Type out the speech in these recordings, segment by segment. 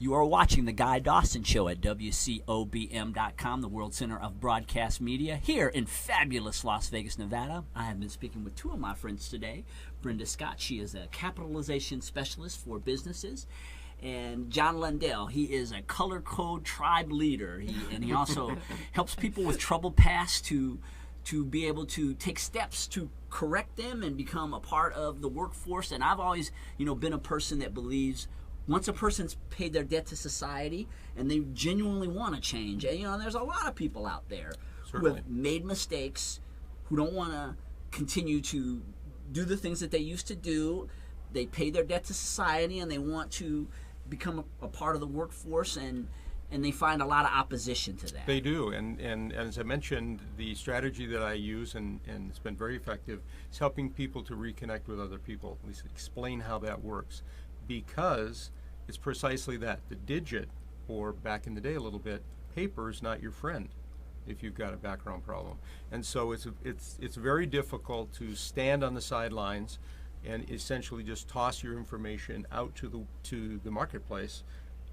You are watching The Guy Dawson Show at WCOBM.com, the World Center of Broadcast Media, here in fabulous Las Vegas, Nevada. I have been speaking with two of my friends today. Brenda Scott, she is a capitalization specialist for businesses. And John Lundell, he is a color code tribe leader. He also helps people with troubled past to be able to take steps to correct them and become a part of the workforce. And I've always, been a person that believes once a person's paid their debt to society and they genuinely want to change, and there's a lot of people out there who have made mistakes, who don't want to continue to do the things that they used to do. They pay their debt to society and they want to become a part of the workforce, and they find a lot of opposition to that. They do, and as I mentioned, the strategy that I use, and it's been very effective, is helping people to reconnect with other people, at least explain how that works, because it's precisely that. The digit, or back in the day a little bit, paper is not your friend if you've got a background problem. And so it's very difficult to stand on the sidelines and essentially just toss your information out to the marketplace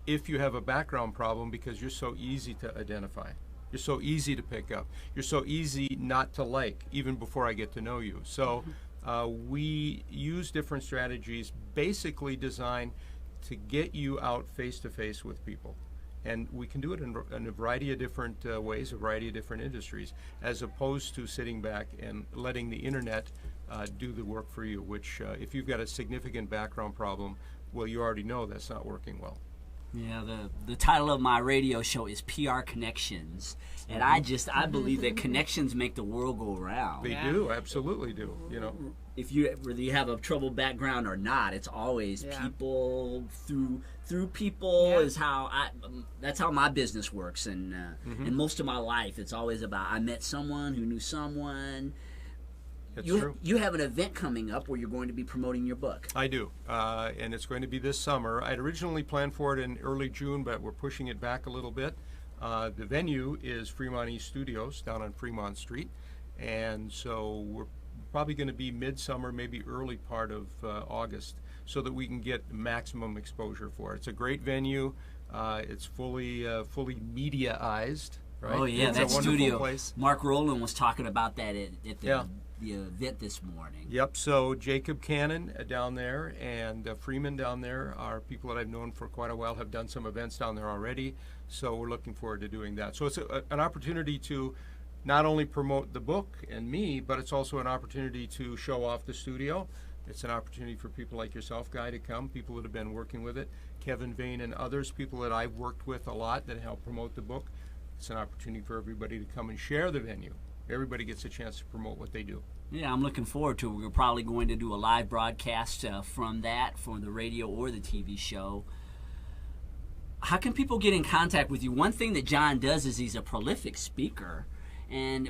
if you have a background problem, because you're so easy to identify. You're so easy to pick up. You're so easy not to like, even before I get to know you. So we use different strategies basically designed to get you out face-to-face with people. And we can do it in a variety of different ways, a variety of different industries, as opposed to sitting back and letting the internet do the work for you, which if you've got a significant background problem, well, you already know that's not working well. Yeah, the title of my radio show is PR Connections, and I believe that connections make the world go round. They do, absolutely do. Whether you have a troubled background or not, it's always people through people is that's how my business works, and most of my life it's always about I met someone who knew someone. That's true. You have an event coming up where you're going to be promoting your book. I do, and it's going to be this summer. I'd originally planned for it in early June, but we're pushing it back a little bit. The venue is Fremont East Studios down on Fremont Street, and so we're probably going to be midsummer, maybe early part of August, so that we can get maximum exposure for it. It's a great venue. It's fully mediaized. Right? Oh yeah, it's that a wonderful studio. Place. Mark Rowland was talking about that at the event this morning. Yep, so Jacob Cannon down there and Freeman down there are people that I've known for quite a while, have done some events down there already, so we're looking forward to doing that. So it's an opportunity to not only promote the book and me, but it's also an opportunity to show off the studio. It's an opportunity for people like yourself, Guy, to come, people that have been working with it, Kevin Vane and others, people that I've worked with a lot that help promote the book. It's an opportunity for everybody to come and share the venue. Everybody gets a chance to promote what they do. Yeah, I'm looking forward to it. We're probably going to do a live broadcast from the radio or the TV show. How can people get in contact with you? One thing that John does is he's a prolific speaker, and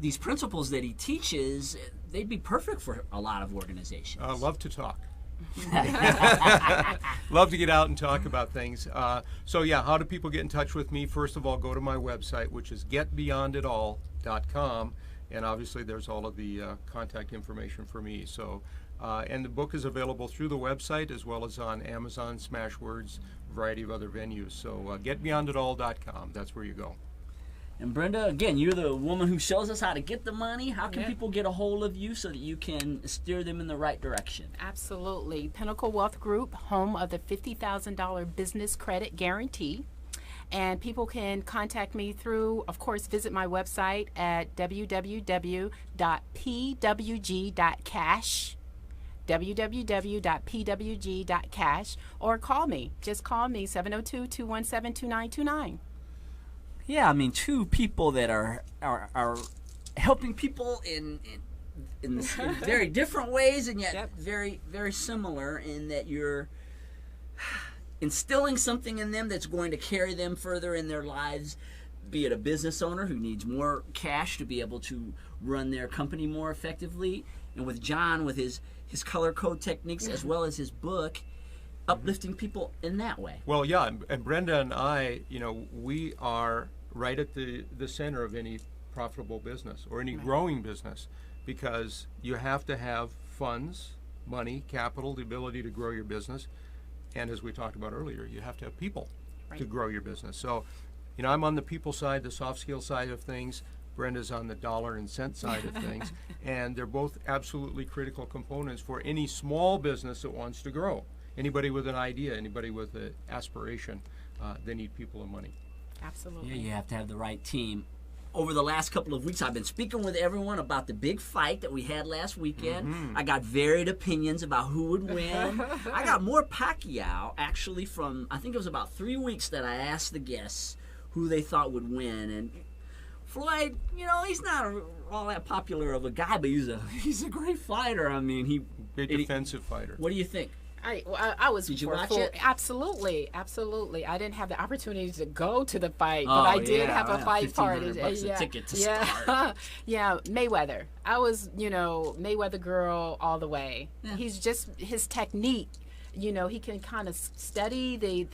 these principles that he teaches, they'd be perfect for a lot of organizations. I love to talk. Love to get out and talk about things. So yeah, how do people get in touch with me? First of all, go to my website, which is getbeyonditall.com, and obviously there's all of the contact information for me. So and the book is available through the website as well as on Amazon, Smashwords, a variety of other venues. So getbeyonditall.com, that's where you go. And Brenda, again, you're the woman who shows us how to get the money. How can people get a hold of you so that you can steer them in the right direction? Absolutely. Pinnacle Wealth Group, home of the $50,000 business credit guarantee. And people can contact me through, of course, visit my website at www.pwg.cash. www.pwg.cash, or call me. Just call me, 702-217-2929. Yeah, I mean, two people that are helping people in very different ways, and yet very, very similar in that you're instilling something in them that's going to carry them further in their lives, be it a business owner who needs more cash to be able to run their company more effectively, and with John, with his color code techniques as well as his book, uplifting people in that way. Well, yeah, and Brenda and I, we are right at the center of any profitable business or any growing business, because you have to have funds, money, capital, the ability to grow your business. And as we talked about earlier, you have to have people Right. to grow your business. So, I'm on the people side, the soft skill side of things. Brenda's on the dollar and cent side of things. And they're both absolutely critical components for any small business that wants to grow. Anybody with an idea, anybody with an aspiration, they need people and money. Absolutely. Yeah, you have to have the right team. Over the last couple of weeks, I've been speaking with everyone about the big fight that we had last weekend. I got varied opinions about who would win. I got more Pacquiao, actually, from, I think it was about 3 weeks that I asked the guests who they thought would win. And Floyd, he's not all that popular of a guy, but he's a great fighter. I mean, Big defensive fighter. What do you think? I was. Did you watch it? Absolutely. I didn't have the opportunity to go to the fight, but I did have a fight party. $1,500 a ticket to start. Yeah, Mayweather. I was, Mayweather girl all the way. Yeah. He's just his technique. He can kind of study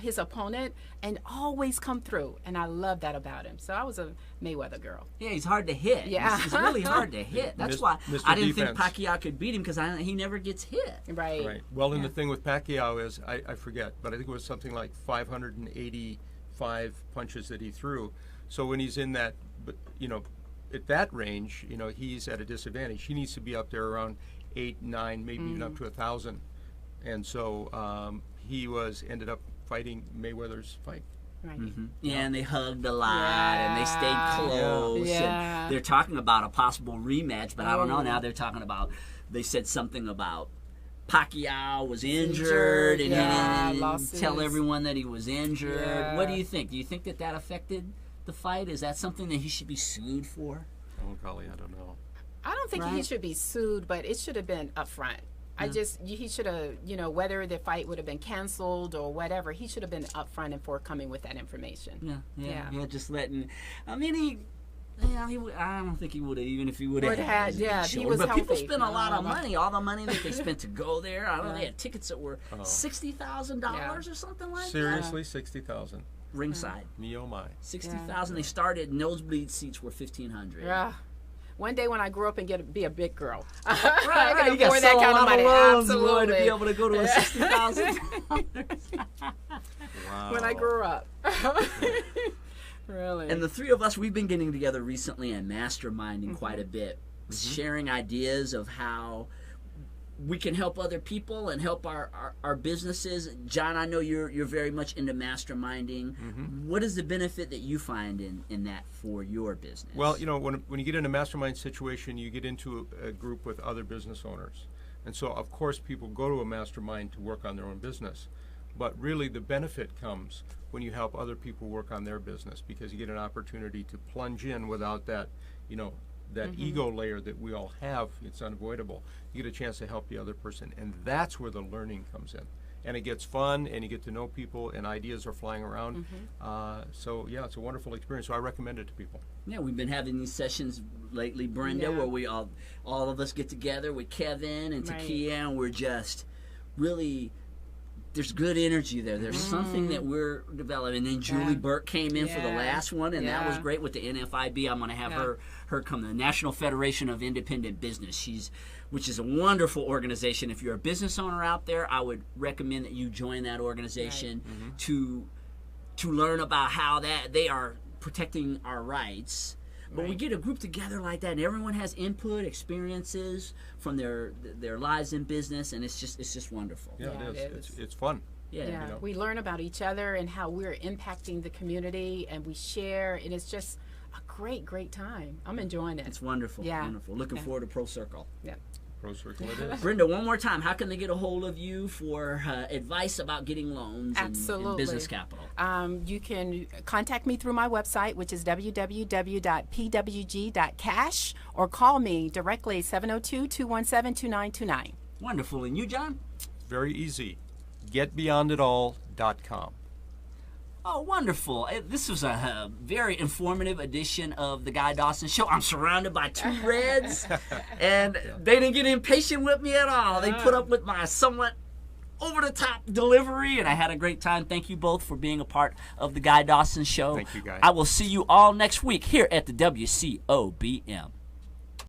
his opponent and always come through, and I love that about him. So I was a Mayweather girl. Yeah, he's hard to hit. Yeah. He's really hard to hit. That's why Mr. I didn't Defense. think Pacquiao could beat him, because he never gets hit. Right. Well, and the thing with Pacquiao is, I forget, but I think it was something like 585 punches that he threw. So when he's in that, at that range, he's at a disadvantage. He needs to be up there around 8, 9, maybe even up to 1,000. And so he ended up fighting Mayweather's fight. Right. Yeah, and they hugged a lot, and they stayed close. Yeah. And they're talking about a possible rematch, but I don't know now. They're talking about, they said something about Pacquiao was injured, and he didn't tell everyone that he was injured. Yeah. What do you think? Do you think that affected the fight? Is that something that he should be sued for? Oh, golly, I don't know. I don't think he should be sued, but it should have been upfront. He should have, whether the fight would have been canceled or whatever, he should have been upfront and forthcoming with that information. Yeah, just letting. I mean, I don't think he would have, even if he would have had. Yeah, he was but healthy. people spent a lot of money. All the money that they spent to go there. I don't know. They had tickets that were $60,000 or something like that. Seriously, 60,000. Ringside. Me oh my. 60,000. They started. Nosebleed seats were 1,500. Yeah. One day when I grow up and be a big girl, Right. I can You got afford that kind of money. Absolutely. to be able to go to a $60,000. Wow. When I grew up. Really. And the three of us, we've been getting together recently and masterminding quite a bit, sharing ideas of how we can help other people and help our businesses. John, I know you're very much into masterminding. What is the benefit that you find in that for your business? Well, when you get in a mastermind situation, you get into a group with other business owners. And so, of course, people go to a mastermind to work on their own business. But really, the benefit comes when you help other people work on their business, because you get an opportunity to plunge in without that, that ego layer that we all have. It's unavoidable. You get a chance to help the other person, and that's where the learning comes in. And it gets fun, and you get to know people, and ideas are flying around. So, yeah, it's a wonderful experience. So I recommend it to people. Yeah, we've been having these sessions lately, Brenda, where we all of us get together with Kevin and Takia, and we're just really... There's good energy there. There's something that we're developing. And then Julie Burke came in for the last one, and that was great with the NFIB. I'm going to have her come, the National Federation of Independent Business. Which is a wonderful organization. If you're a business owner out there, I would recommend that you join that organization to learn about how that they are protecting our rights. But we get a group together like that, and everyone has input, experiences from their lives in business, and it's just wonderful. Yeah, it is. It's fun. Yeah. We learn about each other and how we're impacting the community, and we share, and it's just a great time. I'm enjoying it. It's wonderful. Yeah. Wonderful. Looking forward to Pro Circle. Yeah. Pro Circle it is. Brenda, one more time, how can they get a hold of you for advice about getting loans and business capital? You can contact me through my website, which is www.pwg.cash, or call me directly, 702-217-2929. Wonderful. And you, John? Very easy. GetBeyondItAll.com. Oh, wonderful. This was a very informative edition of the Guy Dawson Show. I'm surrounded by two Reds, and they didn't get impatient with me at all. They put up with my somewhat over-the-top delivery, and I had a great time. Thank you both for being a part of the Guy Dawson Show. Thank you, Guy. I will see you all next week here at the WCOBM.